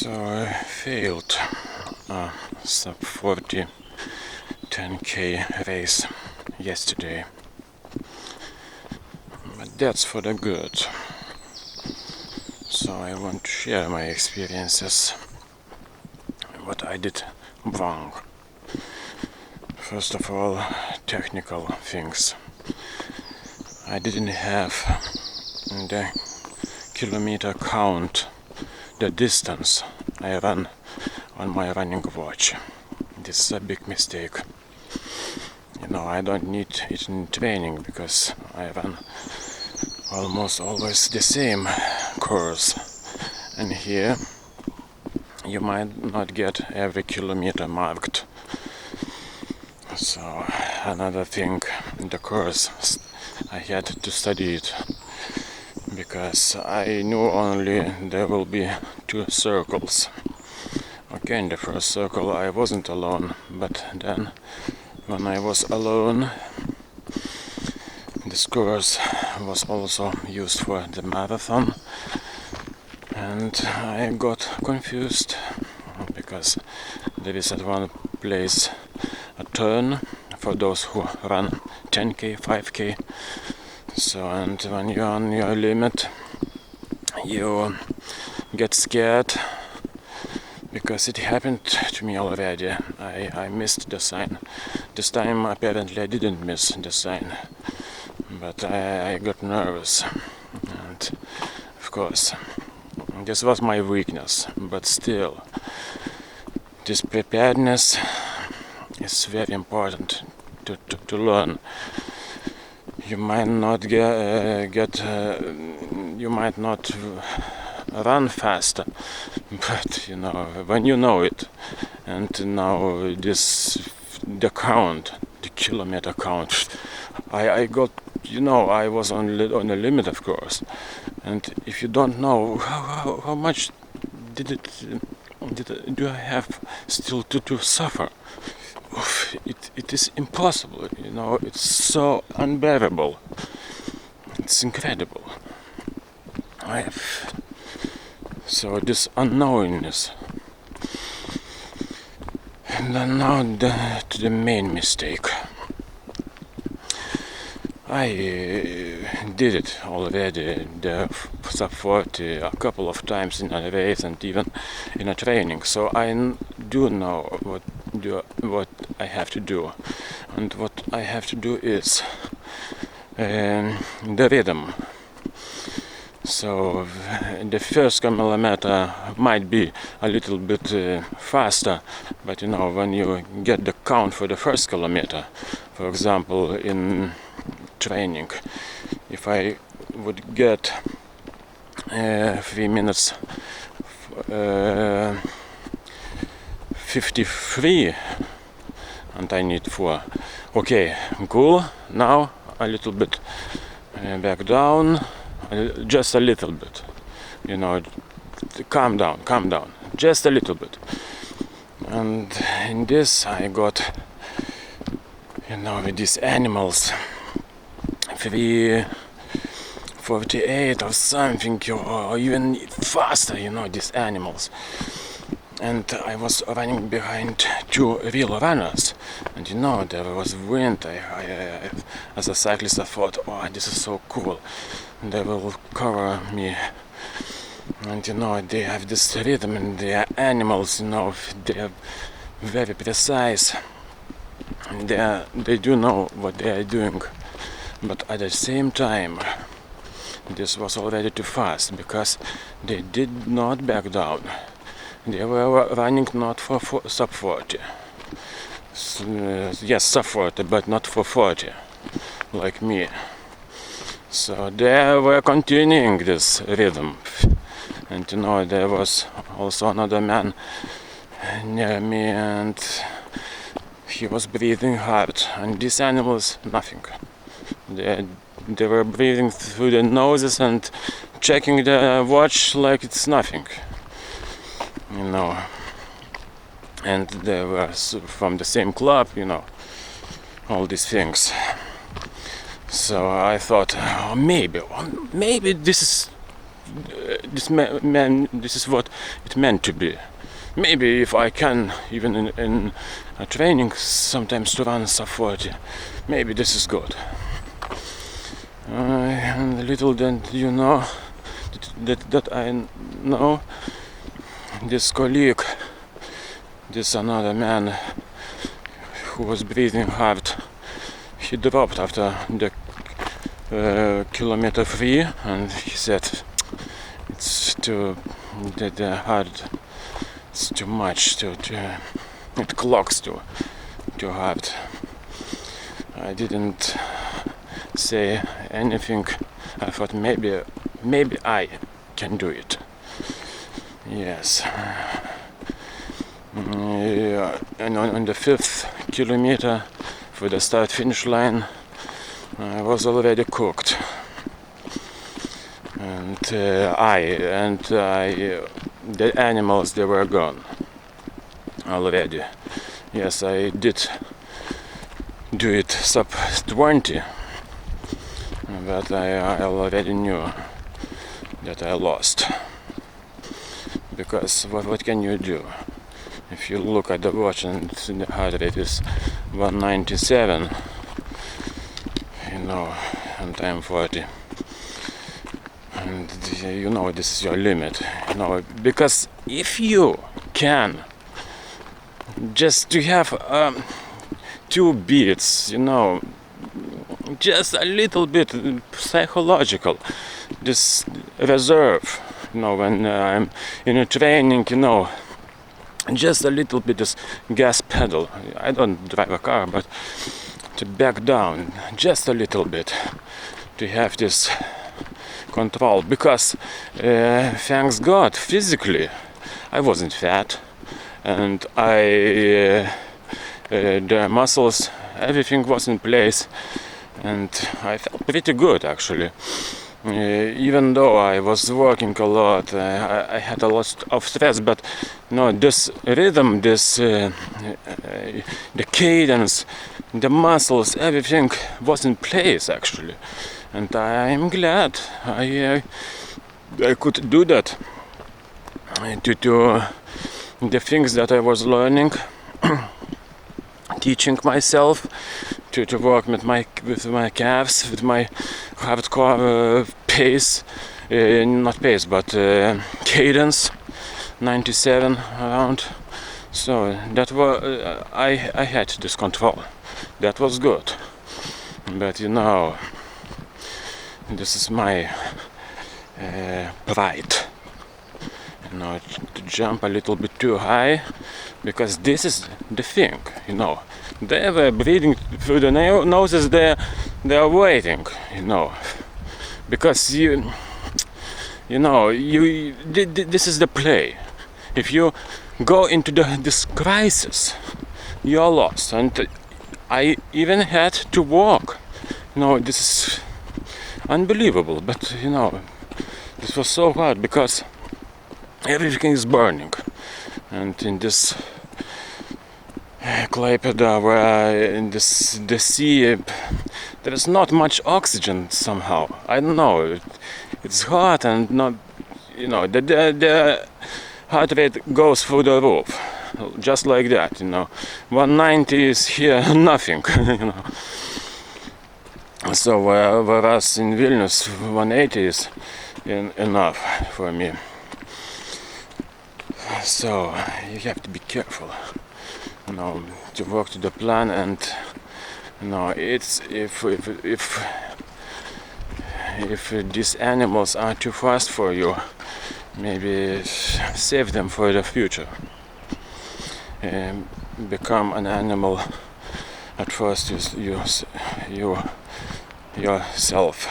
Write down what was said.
So I failed a sub 40 10k race yesterday, but that's for the good. So I want to share my experiences, what I did wrong. First of all, technical things. I didn't have the kilometer count, the distance I ran on my running watch. This is a big mistake. I don't need it in training because I run almost always the same course. And here you might not get every kilometer marked. So another thing, the course, I had to study it because I knew only there will be 2 circles. Okay, in the first circle I wasn't alone, but then when I was alone, this course was also used for the marathon, and I got confused because there is at one place a turn for those who run 10k, 5k. So, and when you're on your limit, you get scared because it happened to me already. I missed the sign. This time apparently I didn't miss the sign, but I got nervous, and of course this was my weakness, but still this preparedness is very important to learn. You might not you might not run faster, but when you know it, and now the count, the kilometer count, I got, I was on the limit, of course, and if you don't know how much do I have still to suffer, it is impossible, it's so unbearable, it's incredible. So this unknowingness. And then now to the main mistake. I did it already, the sub 40, a couple of times in a race and even in a training. So I do know what I have to do. And what I have to do is the rhythm. So the first kilometer might be a little bit faster, but when you get the count for the first kilometer, for example in training, if I would get 3 minutes 53 and I need 4, okay, cool, now a little bit back down, just a little bit, calm down, just a little bit. And in this I got, with these animals, 3:48 or something, or even faster, these animals. And I was running behind 2 real runners, and there was wind. I as a cyclist, I thought, oh, this is so cool, they will cover me. And they have this rhythm, and they are animals, they are very precise, and they do know what they are doing. But at the same time, this was already too fast because they did not back down. They were running not for sub 40. Yes, sub 40, but not for 40, like me. So they were continuing this rhythm. And there was also another man near me, and he was breathing hard. And these animals, nothing. They were breathing through their noses and checking the watch like it's nothing. And they were from the same club, all these things. So I thought, maybe this is this is what it meant to be. Maybe if I can, even in a training, sometimes to run sub 40, maybe this is good. And little that you know, that I know, this colleague, this another man who was breathing hard, he dropped after the kilometer 3, and he said it's too hard. It's too much. It clocks too hard. I didn't say anything. I thought maybe I can do it. Yes. And on the 5th kilometer for the start-finish line, I was already cooked, and the animals, they were gone already. Yes, I did do it sub 20, but I already knew that I lost, because what can you do? If you look at the watch and the heart rate is 197, and I'm 40, and this is your limit, because if you can just to have 2 beats, just a little bit psychological, this reserve, when I'm in a training, just a little bit this gas pedal. I don't drive a car, but to back down just a little bit, to have this control, because thanks God, physically I wasn't fat, and the muscles, everything was in place, and I felt pretty good actually. Even though I was working a lot, I had a lot of stress, but this rhythm, the cadence, the muscles, everything was in place actually, and I'm glad I could do that due to the things that I was learning, teaching myself to work with my calves, with my hardcore pace, not pace, but cadence, 97 around. So that was I had this control. That was good. But this is my pride. To jump a little bit too high, because this is the thing, they were breathing through the noses, they are waiting, because this is the play. If you go into this crisis, you're lost. And I even had to walk. This is unbelievable, but this was so hard, because everything is burning, and in this Klaipėda, where in the sea, there is not much oxygen somehow. I don't know. It's hot, and not, the heart rate goes through the roof, just like that. 190 is here nothing. So whereas in Vilnius 180 is enough for me. So you have to be careful, to work to the plan, and it's if these animals are too fast for you, maybe save them for the future. Become an animal at first, yourself.